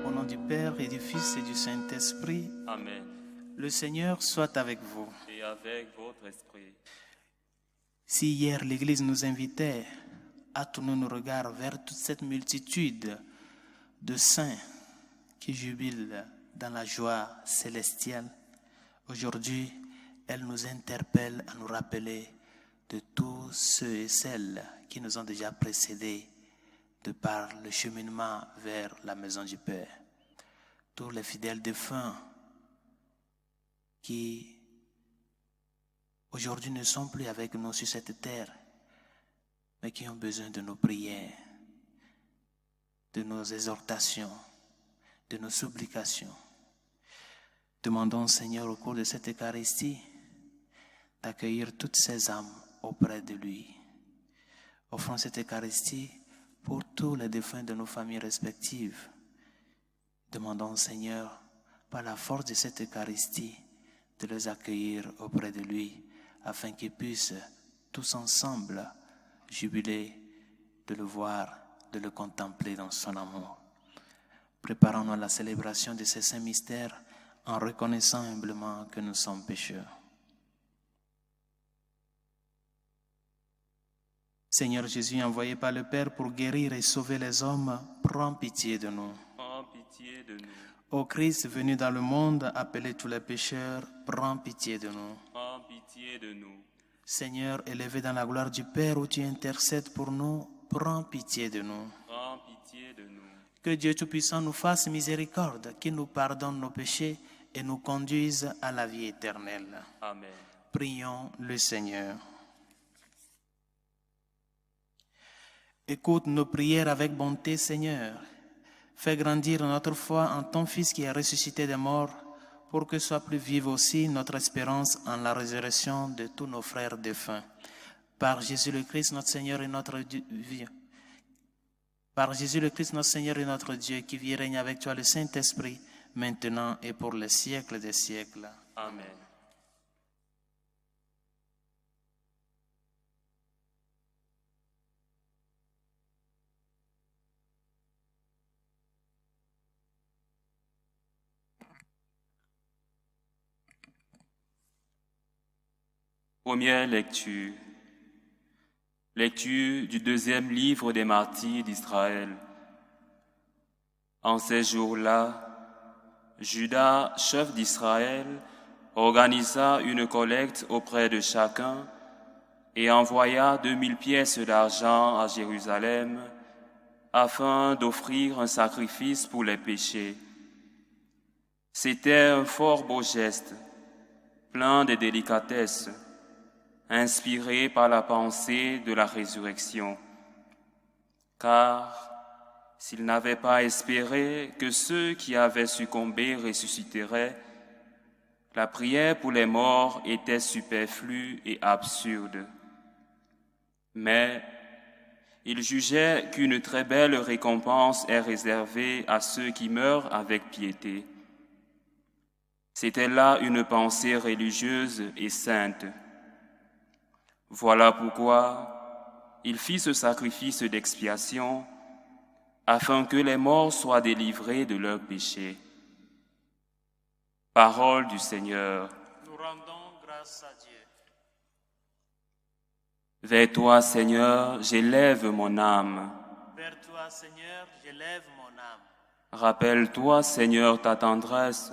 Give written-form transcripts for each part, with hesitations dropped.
Au nom du Père et du Fils et du Saint-Esprit, Amen. le Seigneur soit avec vous. Et avec votre esprit. Si hier l'Église nous invitait à tourner nos regards vers toute cette multitude de saints qui jubilent dans la joie célestielle, aujourd'hui, elle nous interpelle à nous rappeler de tous ceux et celles qui nous ont déjà précédés de par le cheminement vers la maison du Père. Tous les fidèles défunts qui aujourd'hui ne sont plus avec nous sur cette terre, mais qui ont besoin de nos prières, de nos exhortations, de nos supplications. Demandons au Seigneur au cours de cette Eucharistie d'accueillir toutes ces âmes auprès de lui. Offrons cette Eucharistie pour tous les défunts de nos familles respectives. Demandons au Seigneur, par la force de cette Eucharistie, de les accueillir auprès de lui, afin qu'ils puissent tous ensemble jubiler de le voir, de le contempler dans son amour. Préparons-nous à la célébration de ces saints mystères en reconnaissant humblement que nous sommes pécheurs. Seigneur Jésus, envoyé par le Père pour guérir et sauver les hommes, prends pitié de nous. Prends pitié de nous. Ô Christ venu dans le monde, appeler tous les pécheurs, prends pitié de nous. Prends pitié de nous. Seigneur, élevé dans la gloire du Père où tu intercèdes pour nous, prends pitié de nous. Prends pitié de nous. Que Dieu Tout-Puissant nous fasse miséricorde, qu'il nous pardonne nos péchés et nous conduise à la vie éternelle. Amen. Prions le Seigneur. Écoute nos prières avec bonté, Seigneur. Fais grandir notre foi en ton Fils qui est ressuscité des morts, pour que soit plus vive aussi notre espérance en la résurrection de tous nos frères défunts. Par Jésus le Christ, notre Seigneur et notre Dieu. Par Jésus le Christ, notre Seigneur et notre Dieu, qui vit et règne avec toi le Saint-Esprit, maintenant et pour les siècles des siècles. Amen. Première lecture. Lecture du deuxième livre des martyrs d'Israël. En ces jours-là, Judas, chef d'Israël, organisa une collecte auprès de chacun et envoya 2000 pièces d'argent à Jérusalem afin d'offrir un sacrifice pour les péchés. C'était un fort beau geste, plein de délicatesse, inspiré par la pensée de la résurrection. Car s'ils n'avaient pas espéré que ceux qui avaient succombé ressusciteraient, la prière pour les morts était superflue et absurde. Mais ils jugeaient qu'une très belle récompense est réservée à ceux qui meurent avec piété. C'était là une pensée religieuse et sainte. Voilà pourquoi il fit ce sacrifice d'expiation afin que les morts soient délivrés de leurs péchés. Parole du Seigneur. Nous rendons grâce à Dieu. Vers toi, Seigneur, j'élève mon âme. Vers toi, Seigneur, j'élève mon âme. Rappelle-toi, Seigneur, ta tendresse,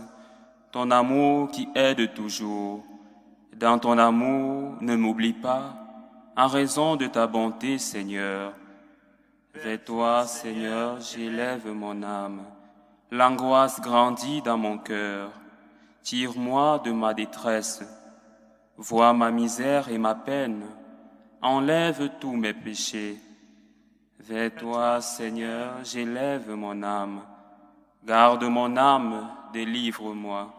ton amour qui aide toujours. Dans ton amour, ne m'oublie pas, en raison de ta bonté, Seigneur. Vers toi, Seigneur, j'élève mon âme. L'angoisse grandit dans mon cœur. Tire-moi de ma détresse. Vois ma misère et ma peine. Enlève tous mes péchés. Vers toi, Seigneur, j'élève mon âme. Garde mon âme, délivre-moi.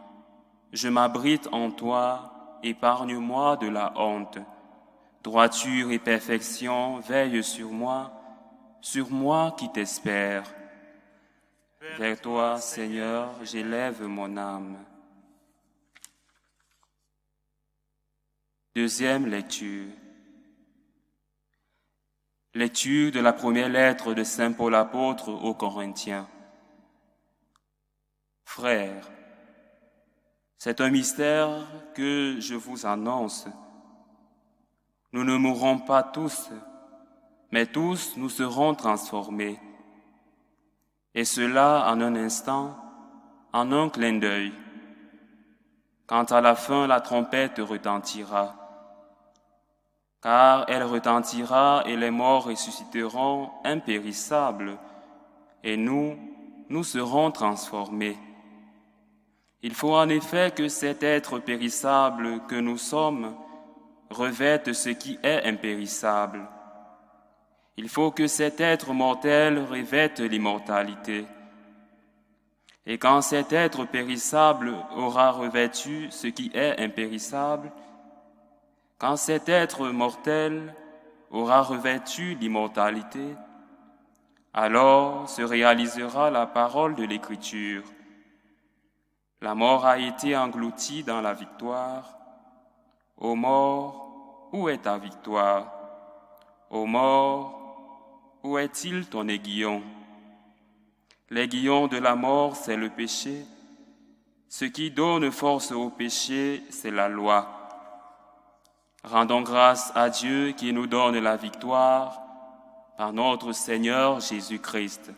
Je m'abrite en toi. Épargne-moi de la honte. Droiture et perfection veillent sur moi qui t'espère. Vers toi, Seigneur, j'élève mon âme. Deuxième lecture. Lecture de la première lettre de Saint Paul apôtre aux Corinthiens. Frères, c'est un mystère que je vous annonce. Nous ne mourrons pas tous, mais tous nous serons transformés. Et cela en un instant, en un clin d'œil. Quand à la fin la trompette retentira. Car elle retentira et les morts ressusciteront impérissables, et nous serons transformés. Il faut en effet que cet être périssable que nous sommes revête ce qui est impérissable. Il faut que cet être mortel revête l'immortalité. Et quand cet être périssable aura revêtu ce qui est impérissable, quand cet être mortel aura revêtu l'immortalité, alors se réalisera la parole de l'Écriture. La mort a été engloutie dans la victoire. Ô mort, où est ta victoire? Ô mort, où est-il ton aiguillon? L'aiguillon de la mort, c'est le péché. Ce qui donne force au péché, c'est la loi. Rendons grâce à Dieu qui nous donne la victoire par notre Seigneur Jésus-Christ.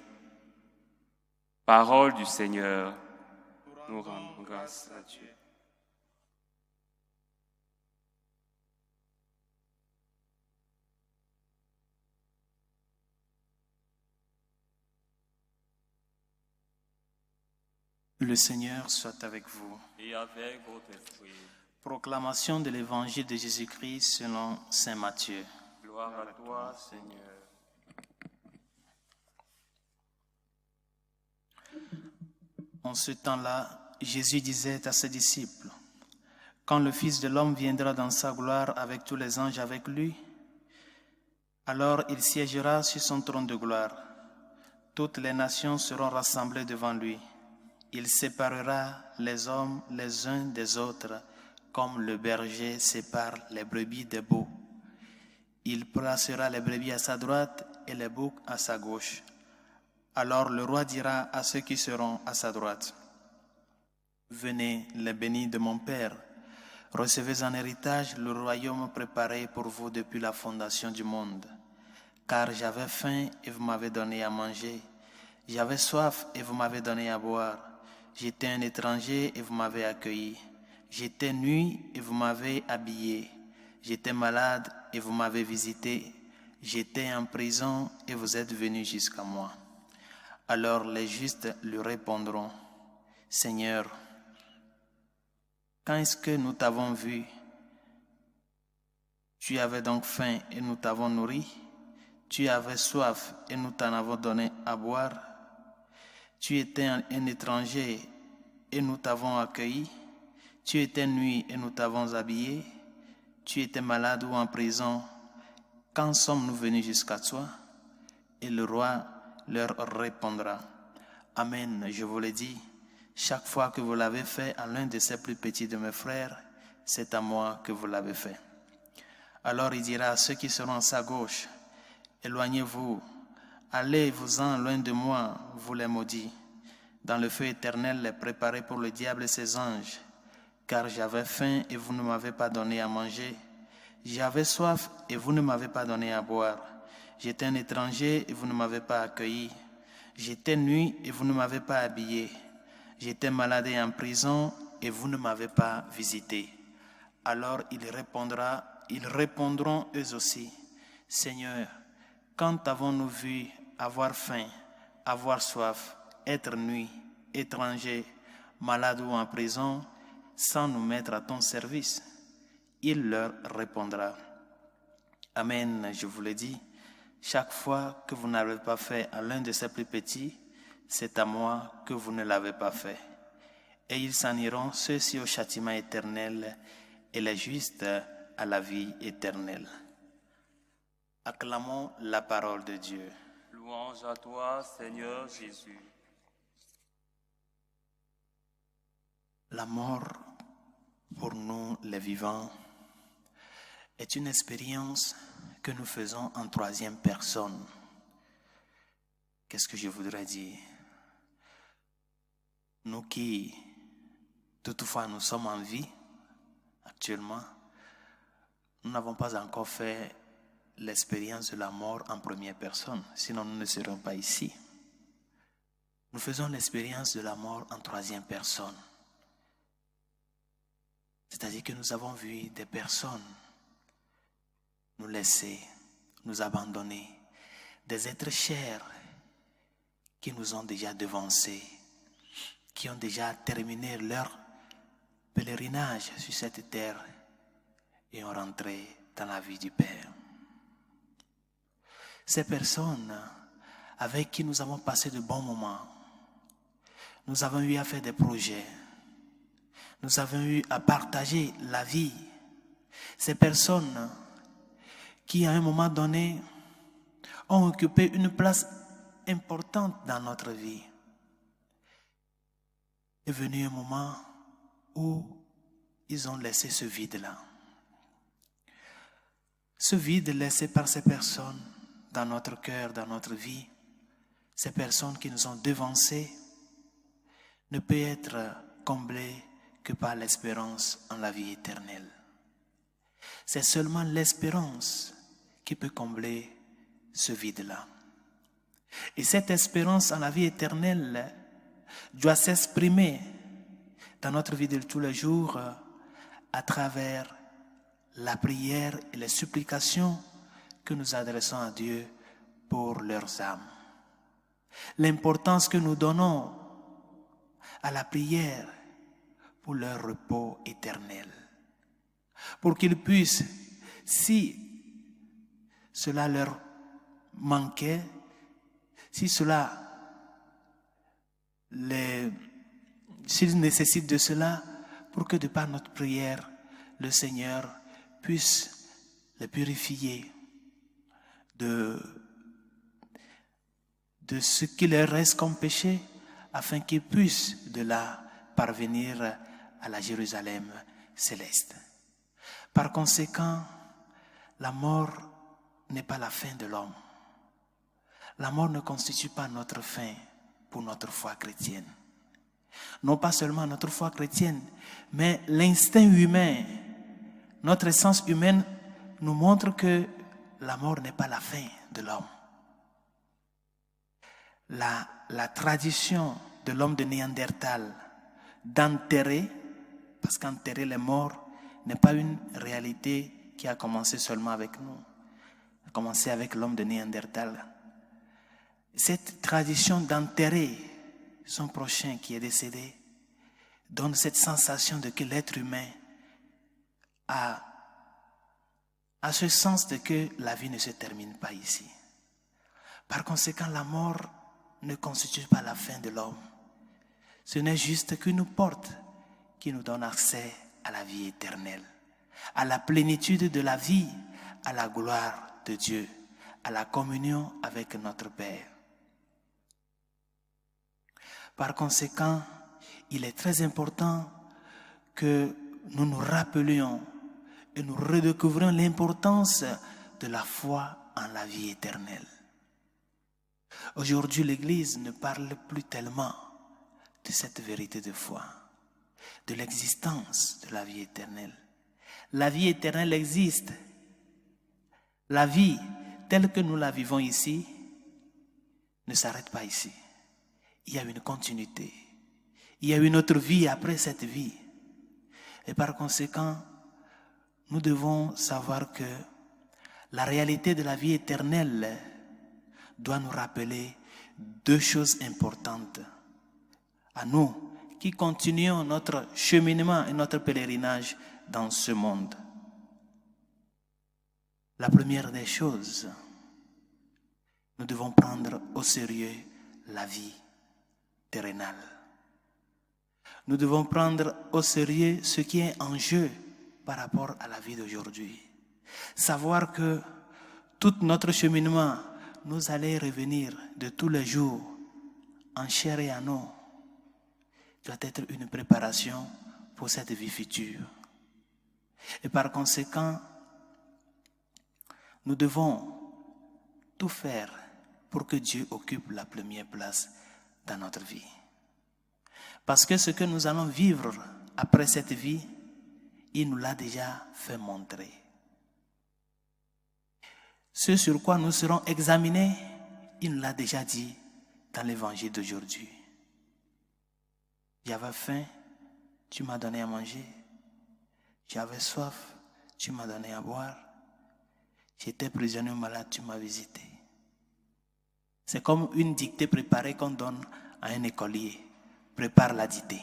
Parole du Seigneur. Nous rendons grâce à Dieu. Le Seigneur soit avec vous. Et avec votre esprit. Proclamation de l'Évangile de Jésus-Christ selon saint Matthieu. Gloire à toi, Seigneur. En ce temps-là, Jésus disait à ses disciples, « Quand le Fils de l'homme viendra dans sa gloire avec tous les anges avec lui, alors il siégera sur son trône de gloire. Toutes les nations seront rassemblées devant lui. Il séparera les hommes les uns des autres, comme le berger sépare les brebis des boucs. Il placera les brebis à sa droite et les boucs à sa gauche. Alors le roi dira à ceux qui seront à sa droite, « Venez, les bénis de mon Père, recevez en héritage le royaume préparé pour vous depuis la fondation du monde. Car j'avais faim et vous m'avez donné à manger, j'avais soif et vous m'avez donné à boire, j'étais un étranger et vous m'avez accueilli, j'étais nu et vous m'avez habillé, j'étais malade et vous m'avez visité, j'étais en prison et vous êtes venus jusqu'à moi. » Alors les justes lui répondront, « Seigneur, quand est-ce que nous t'avons vu? Tu avais donc faim et nous t'avons nourri? Tu avais soif et nous t'en avons donné à boire? Tu étais un étranger et nous t'avons accueilli? Tu étais nu et nous t'avons habillé? Tu étais malade ou en prison? Quand sommes-nous venus jusqu'à toi? » Et le roi leur répondra, « Amen, je vous le dis, chaque fois que vous l'avez fait à l'un de ces plus petits de mes frères, c'est à moi que vous l'avez fait. » Alors il dira à ceux qui seront à sa gauche, « Éloignez-vous, allez-vous-en loin de moi, vous les maudits, dans le feu éternel préparé pour le diable et ses anges, car j'avais faim et vous ne m'avez pas donné à manger, j'avais soif et vous ne m'avez pas donné à boire. J'étais un étranger et vous ne m'avez pas accueilli. J'étais nu et vous ne m'avez pas habillé. J'étais malade et en prison et vous ne m'avez pas visité. » Alors ils répondront eux aussi, « Seigneur, quand avons-nous vu avoir faim, avoir soif, être nu, étranger, malade ou en prison, sans nous mettre à ton service? » Il leur répondra, « Amen, je vous le dis, chaque fois que vous n'avez pas fait à l'un de ces plus petits, c'est à moi que vous ne l'avez pas fait. » Et ils s'en iront, ceux-ci au châtiment éternel et les justes à la vie éternelle. Acclamons la parole de Dieu. Louange à toi, Seigneur Jésus. La mort, pour nous les vivants, est une expérience que nous faisons en troisième personne. Qu'est-ce que je voudrais dire? Nous qui, toutefois, nous sommes en vie actuellement, nous n'avons pas encore fait l'expérience de la mort en première personne, sinon nous ne serions pas ici. Nous faisons l'expérience de la mort en troisième personne. C'est-à-dire que nous avons vu des personnes nous laisser, nous abandonner, des êtres chers qui nous ont déjà devancés, qui ont déjà terminé leur pèlerinage sur cette terre et ont rentré dans la vie du Père. Ces personnes avec qui nous avons passé de bons moments, nous avons eu à faire des projets, nous avons eu à partager la vie. Ces personnes qui, à un moment donné, ont occupé une place importante dans notre vie. Est venu un moment où ils ont laissé ce vide-là. Ce vide laissé par ces personnes dans notre cœur, dans notre vie, ces personnes qui nous ont devancés, ne peut être comblé que par l'espérance en la vie éternelle. C'est seulement l'espérance qui peut combler ce vide-là. Et cette espérance en la vie éternelle doit s'exprimer dans notre vie de tous les jours à travers la prière et les supplications que nous adressons à Dieu pour leurs âmes. L'importance que nous donnons à la prière pour leur repos éternel. Pour qu'ils puissent, si cela leur manquait, si s'ils nécessitent de cela, pour que de par notre prière, le Seigneur puisse les purifier de ce qui leur reste comme péché, afin qu'ils puissent de là parvenir à la Jérusalem céleste. Par conséquent, la mort n'est pas la fin de l'homme. La mort ne constitue pas notre fin pour notre foi chrétienne. Non pas seulement notre foi chrétienne, mais l'instinct humain, notre essence humaine nous montre que la mort n'est pas la fin de l'homme. La tradition de l'homme de Néandertal d'enterrer, parce qu'enterrer les morts n'est pas une réalité qui a commencé seulement avec nous, a commencé avec l'homme de Néandertal. Cette tradition d'enterrer son prochain qui est décédé donne cette sensation de que l'être humain a ce sens de que la vie ne se termine pas ici. Par conséquent, la mort ne constitue pas la fin de l'homme. Ce n'est juste qu'une porte qui nous donne accès à la vie éternelle, à la plénitude de la vie, à la gloire de Dieu, à la communion avec notre Père. Par conséquent, il est très important que nous nous rappelions et nous redécouvrions l'importance de la foi en la vie éternelle. Aujourd'hui, l'Église ne parle plus tellement de cette vérité de foi, de l'existence de la vie éternelle. La vie éternelle existe. La vie telle que nous la vivons ici ne s'arrête pas ici. Il y a une continuité. Il y a une autre vie après cette vie. Et par conséquent, nous devons savoir que la réalité de la vie éternelle doit nous rappeler deux choses importantes. À nous qui continuons notre cheminement et notre pèlerinage dans ce monde. La première des choses, nous devons prendre au sérieux la vie terrénale. Nous devons prendre au sérieux ce qui est en jeu par rapport à la vie d'aujourd'hui. Savoir que tout notre cheminement nous allait revenir de tous les jours en chair et en eau. doit être une préparation pour cette vie future. Et par conséquent, nous devons tout faire pour que Dieu occupe la première place dans notre vie. Parce que ce que nous allons vivre après cette vie, il nous l'a déjà fait montrer. Ce sur quoi nous serons examinés, il nous l'a déjà dit dans l'évangile d'aujourd'hui. J'avais faim, tu m'as donné à manger. J'avais soif, tu m'as donné à boire. J'étais prisonnier malade, tu m'as visité. C'est comme une dictée préparée qu'on donne à un écolier. Prépare la dictée.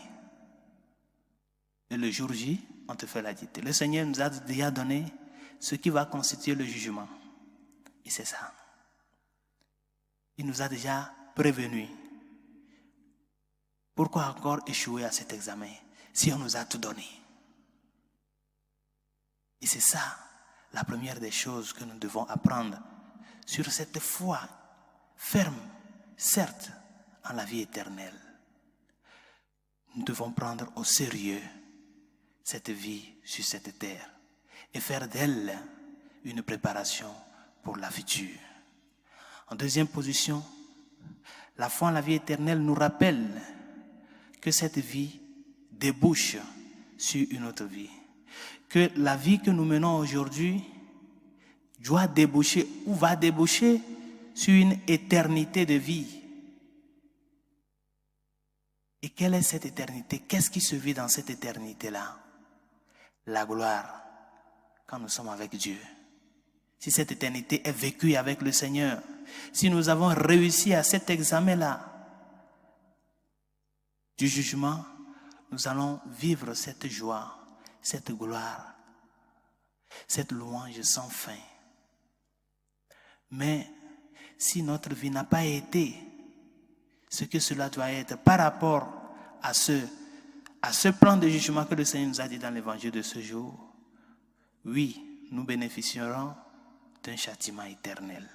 Et le jour J, on te fait la dictée. Le Seigneur nous a déjà donné ce qui va constituer le jugement. Et c'est ça. Il nous a déjà prévenus. Pourquoi encore échouer à cet examen si on nous a tout donné? Et c'est ça la première des choses que nous devons apprendre sur cette foi ferme, certes, en la vie éternelle. Nous devons prendre au sérieux cette vie sur cette terre et faire d'elle une préparation pour la future. En deuxième position, la foi en la vie éternelle nous rappelle que cette vie débouche sur une autre vie. Que la vie que nous menons aujourd'hui doit déboucher ou va déboucher sur une éternité de vie. Et quelle est cette éternité? Qu'est-ce qui se vit dans cette éternité-là? La gloire, quand nous sommes avec Dieu. Si cette éternité est vécue avec le Seigneur, si nous avons réussi à cet examen-là du jugement, nous allons vivre cette joie, cette gloire, cette louange sans fin. Mais si notre vie n'a pas été ce que cela doit être par rapport à ce plan de jugement que le Seigneur nous a dit dans l'évangile de ce jour, oui, nous bénéficierons d'un châtiment éternel,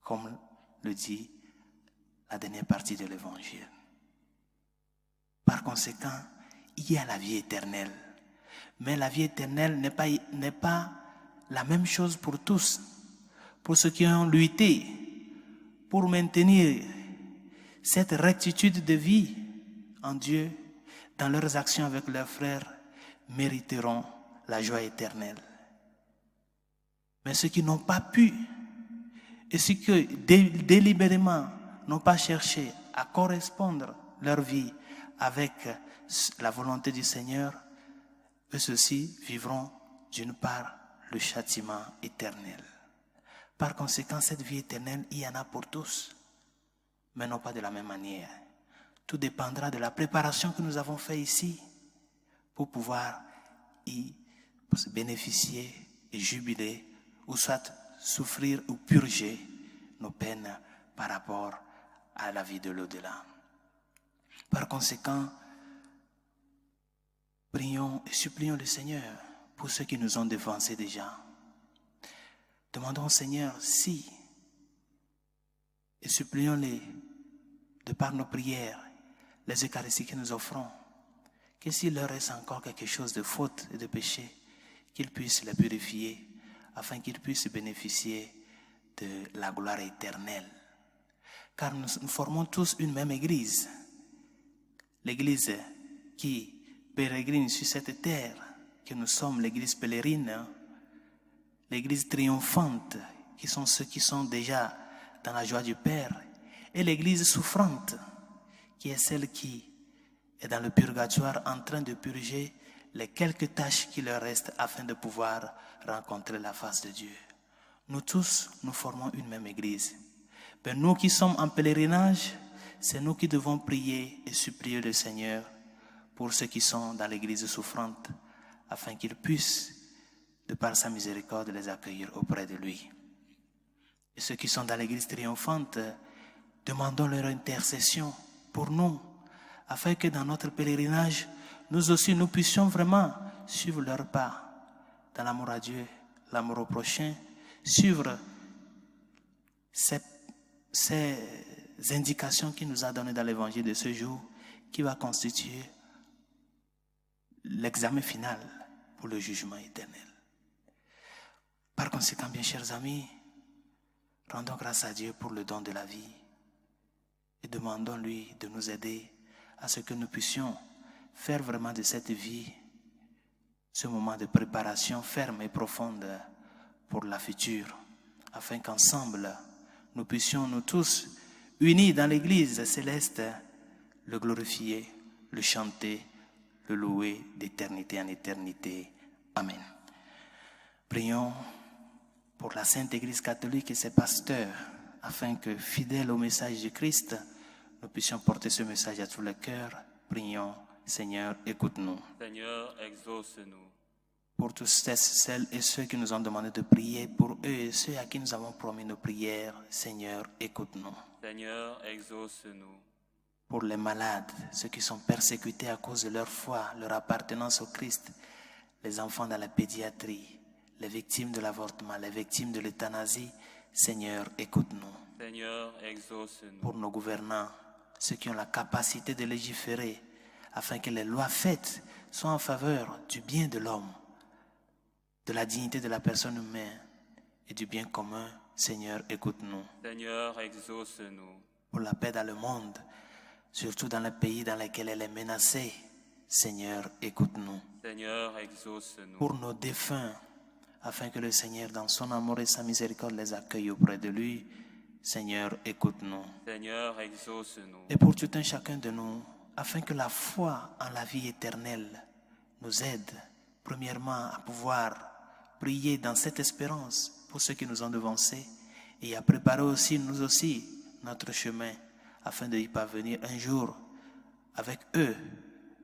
comme le dit la dernière partie de l'évangile. Par conséquent, il y a la vie éternelle. Mais la vie éternelle n'est pas la même chose pour tous. Pour ceux qui ont lutté pour maintenir cette rectitude de vie en Dieu, dans leurs actions avec leurs frères, mériteront la joie éternelle. Mais ceux qui n'ont pas pu, et ceux qui délibérément n'ont pas cherché à correspondre leur vie avec la volonté du Seigneur, eux ceux-ci vivront d'une part le châtiment éternel. Par conséquent, cette vie éternelle, il y en a pour tous, mais non pas de la même manière. Tout dépendra de la préparation que nous avons faite ici pour pouvoir y bénéficier et jubiler, ou soit souffrir ou purger nos peines par rapport à la vie de l'au-delà. Par conséquent, prions et supplions le Seigneur pour ceux qui nous ont devancés déjà. Demandons au Seigneur si, et supplions-les de par nos prières, les Eucharisties que nous offrons, que s'il leur reste encore quelque chose de faute et de péché, qu'ils puissent les purifier afin qu'ils puissent bénéficier de la gloire éternelle. Car nous formons tous une même église. L'église qui pérégrine sur cette terre, que nous sommes l'église pèlerine, l'église triomphante, qui sont ceux qui sont déjà dans la joie du Père, et l'église souffrante, qui est celle qui est dans le purgatoire en train de purger les quelques tâches qui leur restent afin de pouvoir rencontrer la face de Dieu. Nous tous, nous formons une même église. Mais nous qui sommes en pèlerinage, c'est nous qui devons prier et supplier le Seigneur pour ceux qui sont dans l'église souffrante, afin qu'il puisse, de par sa miséricorde, les accueillir auprès de lui. Et ceux qui sont dans l'église triomphante, demandons leur intercession pour nous, afin que dans notre pèlerinage, nous aussi, nous puissions vraiment suivre leur pas dans l'amour à Dieu, l'amour au prochain, suivre ces indications qu'il nous a données dans l'évangile de ce jour, qui va constituer l'examen final pour le jugement éternel. Par conséquent, bien chers amis, rendons grâce à Dieu pour le don de la vie et demandons-lui de nous aider à ce que nous puissions faire vraiment de cette vie ce moment de préparation ferme et profonde pour la future, afin qu'ensemble, nous puissions nous tous, unis dans l'Église céleste, le glorifier, le chanter, le louer d'éternité en éternité. Amen. Prions pour la Sainte Église catholique et ses pasteurs, afin que, fidèles au message du Christ, nous puissions porter ce message à tous les cœurs. Prions, Seigneur, écoute-nous. Seigneur, exauce-nous. Pour tous celles et ceux qui nous ont demandé de prier, pour eux et ceux à qui nous avons promis nos prières, Seigneur, écoute-nous. Seigneur, exauce-nous. Pour les malades, ceux qui sont persécutés à cause de leur foi, leur appartenance au Christ, les enfants dans la pédiatrie, les victimes de l'avortement, les victimes de l'euthanasie, Seigneur, écoute-nous. Seigneur, exauce-nous. Pour nos gouvernants, ceux qui ont la capacité de légiférer, afin que les lois faites soient en faveur du bien de l'homme, de la dignité de la personne humaine et du bien commun, Seigneur, écoute-nous. Seigneur, exauce-nous. Pour la paix dans le monde, surtout dans les pays dans lesquels elle est menacée, Seigneur, écoute-nous. Seigneur, exauce-nous. Pour nos défunts, afin que le Seigneur, dans son amour et sa miséricorde, les accueille auprès de lui, Seigneur, écoute-nous. Seigneur, exauce-nous. Et pour tout un chacun de nous, afin que la foi en la vie éternelle nous aide, premièrement, à pouvoir prier dans cette espérance pour ceux qui nous ont devancés et à préparer aussi, nous aussi, notre chemin afin de y parvenir un jour avec eux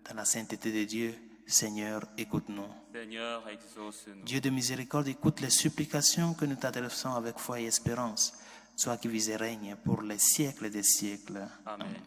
dans la sainteté de Dieu. Seigneur, écoute-nous. Seigneur, exauce-nous. Dieu de miséricorde, écoute les supplications que nous t'adressons avec foi et espérance, toi qui vis et règnes pour les siècles des siècles. Amen.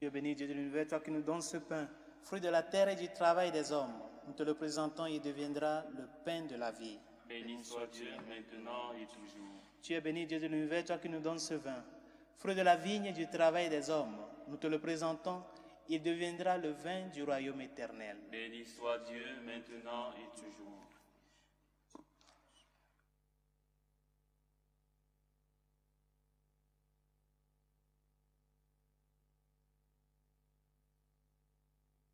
Dieu béni, Dieu de l'univers, toi qui nous donnes ce pain, fruit de la terre et du travail des hommes. Nous te le présentons, il deviendra le pain de la vie. Béni soit Dieu maintenant et toujours. Tu es béni, Dieu de l'univers, toi qui nous donnes ce vin, fruit de la vigne et du travail des hommes. Nous te le présentons, il deviendra le vin du royaume éternel. Béni soit Dieu maintenant et toujours.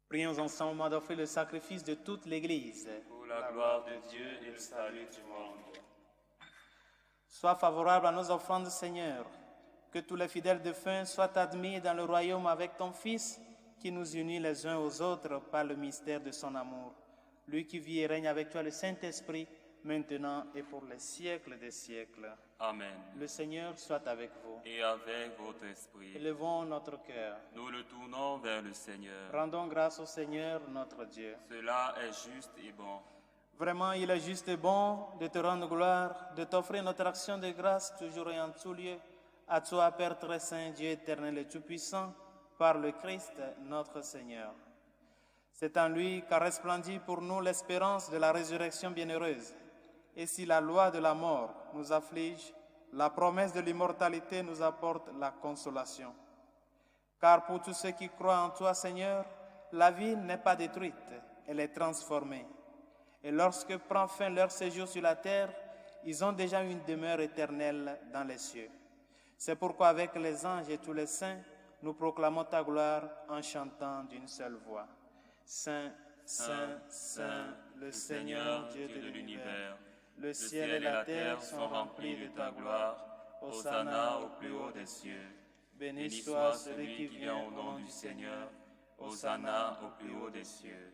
Prions ensemble d'offrir le sacrifice de toute l'Église. Pour la gloire de Dieu et le salut du monde. Sois favorable à nos offrandes, Seigneur. Que tous les fidèles défunts soient admis dans le royaume avec ton Fils, qui nous unit les uns aux autres par le mystère de son amour. Lui qui vit et règne avec toi, le Saint-Esprit, maintenant et pour les siècles des siècles. Amen. Le Seigneur soit avec vous. Et avec votre esprit. Élevons notre cœur. Nous le tournons vers le Seigneur. Rendons grâce au Seigneur, notre Dieu. Cela est juste et bon. Vraiment, il est juste et bon de te rendre gloire, de t'offrir notre action de grâce toujours et en tout lieu. À toi, Père très saint, Dieu éternel et tout-puissant, par le Christ, notre Seigneur. C'est en lui qu'a resplendi pour nous l'espérance de la résurrection bienheureuse. Et si la loi de la mort nous afflige, la promesse de l'immortalité nous apporte la consolation. Car pour tous ceux qui croient en toi, Seigneur, la vie n'est pas détruite, elle est transformée. Et lorsque prend fin leur séjour sur la terre, ils ont déjà une demeure éternelle dans les cieux. C'est pourquoi avec les anges et tous les saints, nous proclamons ta gloire en chantant d'une seule voix. Saint, Saint, Saint, le Seigneur Dieu de l'univers. Le ciel et la terre sont remplis de ta gloire. Hosanna au plus haut des cieux. Béni soit celui qui vient au nom du Seigneur. Hosanna au plus haut des cieux.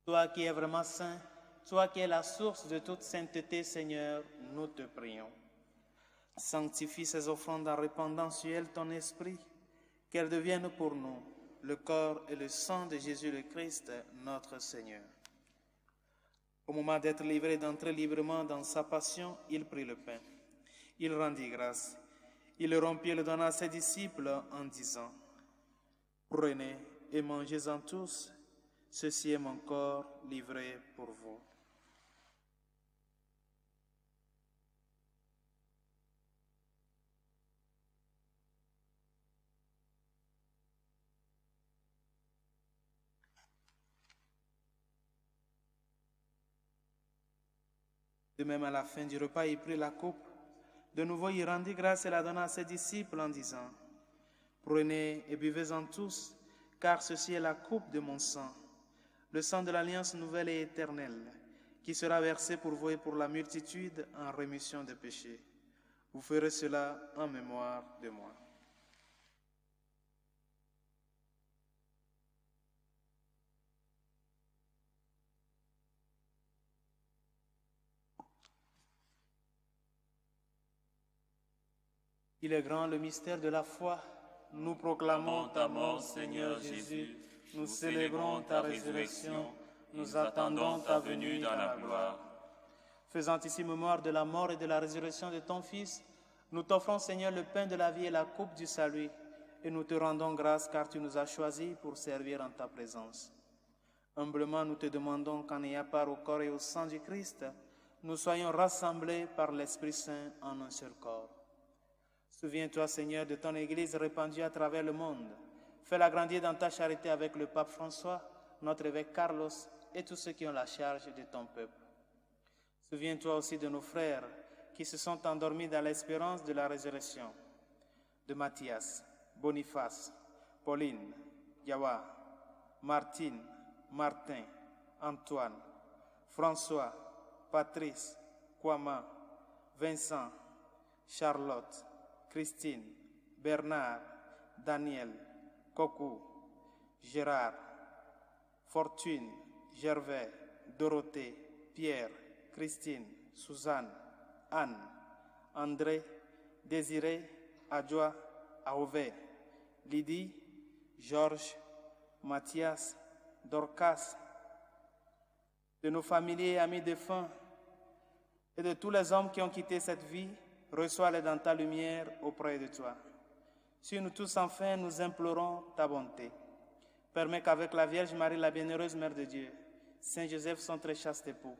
Toi qui es vraiment saint, toi qui es la source de toute sainteté, Seigneur, nous te prions. Sanctifie ces offrandes en répandant sur elles ton esprit, qu'elles deviennent pour nous le corps et le sang de Jésus le Christ, notre Seigneur. Au moment d'être livré d'entrer librement dans sa passion, il prit le pain. Il rendit grâce. Il le rompit et le donna à ses disciples en disant, « Prenez et mangez-en tous, ceci est mon corps livré pour vous. » De même, à la fin du repas, il prit la coupe. De nouveau, il rendit grâce et la donna à ses disciples en disant, « Prenez et buvez-en tous, car ceci est la coupe de mon sang, le sang de l'alliance nouvelle et éternelle, qui sera versé pour vous et pour la multitude en rémission des péchés. Vous ferez cela en mémoire de moi. » Il est grand le mystère de la foi. Nous proclamons ta mort, Seigneur Jésus. Nous célébrons ta résurrection. Nous attendons ta venue dans la gloire. Faisant ici mémoire de la mort et de la résurrection de ton Fils, nous t'offrons, Seigneur, le pain de la vie et la coupe du salut, et nous te rendons grâce car tu nous as choisis pour servir en ta présence. Humblement, nous te demandons qu'en ayant part au corps et au sang du Christ, nous soyons rassemblés par l'Esprit Saint en un seul corps. Souviens-toi, Seigneur, de ton Église répandue à travers le monde. Fais-la grandir dans ta charité avec le pape François, notre évêque Carlos et tous ceux qui ont la charge de ton peuple. Souviens-toi aussi de nos frères qui se sont endormis dans l'espérance de la résurrection, de Mathias, Boniface, Pauline, Yawa, Martine, Martin, Antoine, François, Patrice, Kwama, Vincent, Charlotte, Christine, Bernard, Daniel, Coco, Gérard, Fortune, Gervais, Dorothée, Pierre, Christine, Suzanne, Anne, André, Désiré, Adjoa, Aové, Lydie, Georges, Mathias, Dorcas, de nos familiers et amis défunts et de tous les hommes qui ont quitté cette vie, reçois-les dans ta lumière auprès de toi. Sur nous tous, enfin, nous implorons ta bonté. Permets qu'avec la Vierge Marie, la bienheureuse Mère de Dieu, Saint Joseph, son très chaste époux,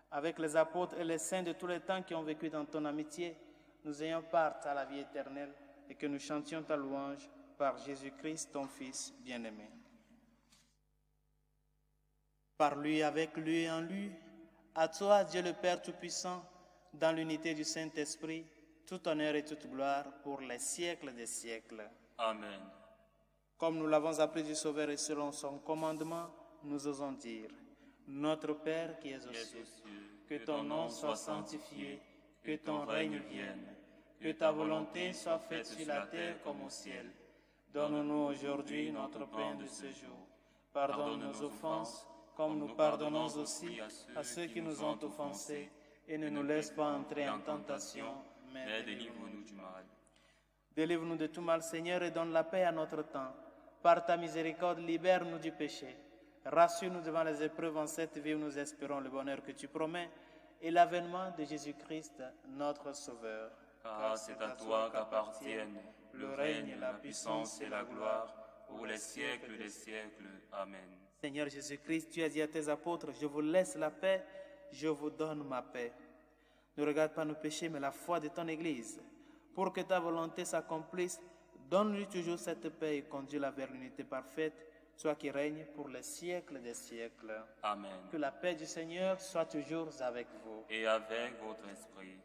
avec les apôtres et les saints de tous les temps qui ont vécu dans ton amitié, nous ayons part à la vie éternelle et que nous chantions ta louange par Jésus-Christ, ton Fils bien-aimé. Par lui, avec lui et en lui, à toi, Dieu le Père Tout-Puissant, dans l'unité du Saint-Esprit, tout honneur et toute gloire pour les siècles des siècles. Amen. Comme nous l'avons appris du Sauveur et selon son commandement, nous osons dire, Notre Père qui es aux cieux, que ton nom soit sanctifié, que ton règne vienne, que ta volonté soit faite sur la terre comme au ciel. Donne-nous aujourd'hui notre pain de ce jour. Pardonne nos offenses, comme nous pardonnons aussi à ceux qui nous ont offensés, et ne nous laisse pas entrer en tentation, mais délivre-nous du mal. Délivre-nous de tout mal, Seigneur, et donne la paix à notre temps. Par ta miséricorde, libère-nous du péché. Rassure-nous devant les épreuves en cette vie où nous espérons le bonheur que tu promets et l'avènement de Jésus-Christ, notre Sauveur. Car c'est à toi qu'appartiennent le règne, la puissance et la gloire pour les siècles des siècles. Amen. Seigneur Jésus-Christ, tu as dit à tes apôtres, je vous laisse la paix, je vous donne ma paix. Ne regarde pas nos péchés, mais la foi de ton Église. Pour que ta volonté s'accomplisse, donne-lui toujours cette paix et conduis-la vers l'unité parfaite, toi qui règnes pour les siècles des siècles. Amen. Que la paix du Seigneur soit toujours avec vous. Et avec votre esprit.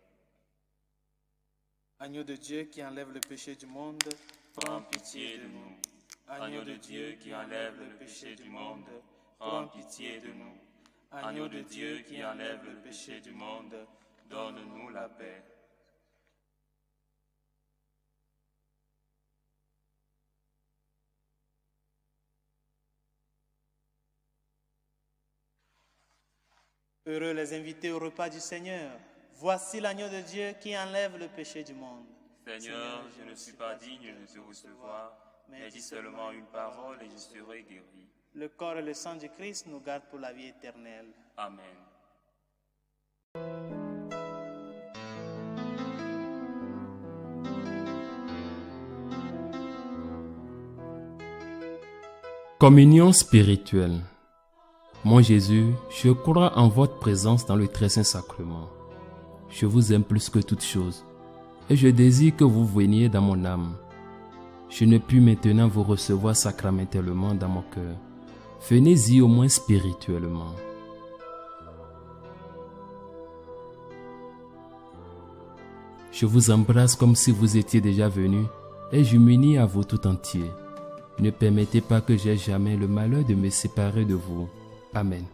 Agneau de Dieu qui enlève le péché du monde, Prends pitié de nous. Agneau de Dieu qui enlève le péché du monde, prends pitié de nous. Agneau de Dieu qui enlève le péché du monde, donne-nous la paix. Heureux les invités au repas du Seigneur. Voici l'agneau de Dieu qui enlève le péché du monde. Seigneur, je ne suis pas digne de te recevoir, mais dis seulement une parole et je serai guéri. Le corps et le sang du Christ nous gardent pour la vie éternelle. Amen. Communion spirituelle. Mon Jésus, je crois en votre présence dans le très saint sacrement. Je vous aime plus que toute chose et je désire que vous veniez dans mon âme. Je ne puis maintenant vous recevoir sacramentellement dans mon cœur. Venez-y au moins spirituellement. Je vous embrasse comme si vous étiez déjà venu et je m'unis à vous tout entier. Ne permettez pas que j'aie jamais le malheur de me séparer de vous. Amen.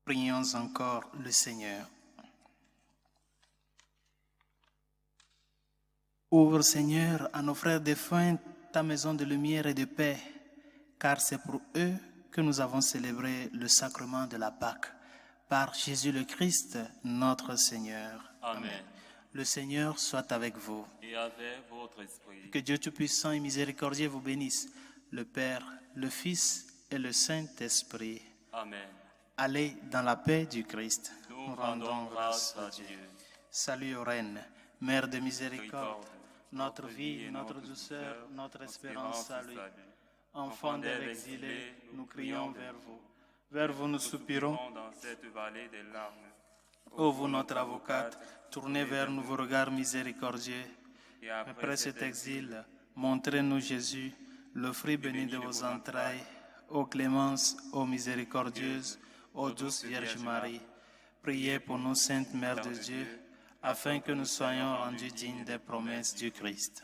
Prions encore le Seigneur. Ouvre, Seigneur, à nos frères défunts ta maison de lumière et de paix, car c'est pour eux que nous avons célébré le sacrement de la Pâque, par Jésus le Christ, notre Seigneur. Amen. Le Seigneur soit avec vous. Et avec votre esprit. Que Dieu Tout-Puissant et Miséricordieux vous bénisse, le Père, le Fils et le Saint-Esprit. Amen. Allez dans la paix du Christ. Nous rendons grâce à Dieu. Salut aux reines, Mère de miséricorde, notre vie, notre douceur, notre espérance, salut. Enfants des exilés, nous crions vers vous. Vers vous nous soupirons. Dans cette vallée des larmes. Ô vous, notre avocate, tournez vers nous vos regards miséricordieux. Et Après cet exil, montrez-nous Jésus, le fruit béni de vos entrailles. Ô clémence, ô miséricordieuse, ô douce Vierge Marie, priez pour nous, Sainte Mère de Dieu, afin que nous soyons rendus dignes des promesses du Christ.